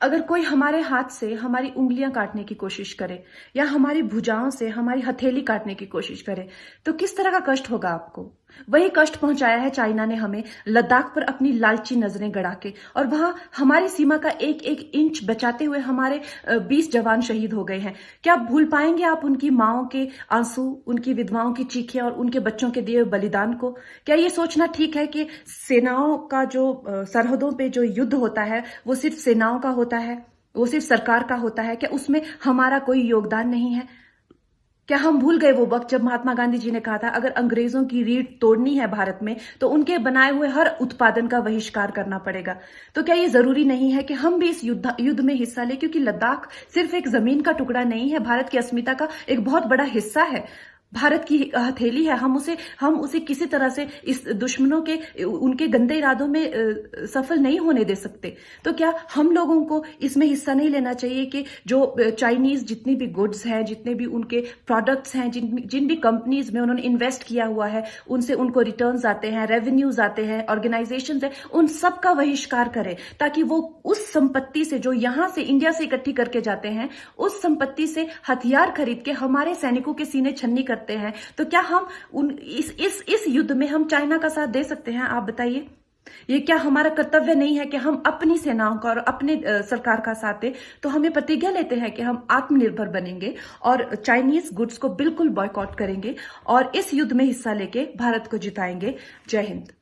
अगर कोई हमारे हाथ से हमारी उंगलियां काटने की कोशिश करे या हमारी भुजाओं से हमारी हथेली काटने की कोशिश करे तो किस तरह का कष्ट होगा आपको। वही कष्ट पहुंचाया है चाइना ने हमें लद्दाख पर अपनी लालची नजरें गड़ा के, और वहां हमारी सीमा का एक एक इंच बचाते हुए हमारे 20 जवान शहीद हो गए हैं। क्या भूल पाएंगे आप उनकी माओं के आंसू, उनकी विधवाओं की चीखें और उनके बच्चों के दिए बलिदान को? क्या ये सोचना ठीक है कि सेनाओं का जो सरहदों पे जो युद्ध होता है वो सिर्फ सेनाओं का होता है, वो सिर्फ सरकार का होता है? क्या उसमें हमारा कोई योगदान नहीं है? क्या हम भूल गए वो वक्त जब महात्मा गांधी जी ने कहा था अगर अंग्रेजों की रीढ़ तोड़नी है भारत में तो उनके बनाए हुए हर उत्पादन का बहिष्कार करना पड़ेगा? तो क्या ये जरूरी नहीं है कि हम भी इस युद्ध में हिस्सा लें? क्योंकि लद्दाख सिर्फ एक जमीन का टुकड़ा नहीं है, भारत की अस्मिता का एक बहुत बड़ा हिस्सा है, भारत की हथेली है। हम उसे किसी तरह से इस दुश्मनों के उनके गंदे इरादों में सफल नहीं होने दे सकते। तो क्या हम लोगों को इसमें हिस्सा नहीं लेना चाहिए कि जो चाइनीज जितनी भी गुड्स हैं, जितने भी उनके प्रोडक्ट्स हैं, जिन भी कंपनीज में उन्होंने इन्वेस्ट किया हुआ है, उनसे उनको रिटर्न्स आते हैं, रेवेन्यूज आते हैं, ऑर्गेनाइजेशन है, उन सब का बहिष्कार करें ताकि वो उस संपत्ति से जो यहां से इंडिया से इकट्ठी करके जाते हैं, उस संपत्ति से हथियार खरीद के हमारे सैनिकों के सीने छन्नी करते हैं। तो क्या हम इस युद्ध में हम चाइना का साथ दे सकते हैं? आप बताइए। ये क्या हमारा कर्तव्य नहीं है कि हम अपनी सेनाओं का और अपने सरकार का साथ दें? तो हमें प्रतिज्ञा लेते हैं कि हम आत्मनिर्भर बनेंगे और चाइनीज गुड्स को बिल्कुल बॉयकॉट करेंगे और इस युद्ध में हिस्सा लेके भारत को जिताएंगे। जय हिंद।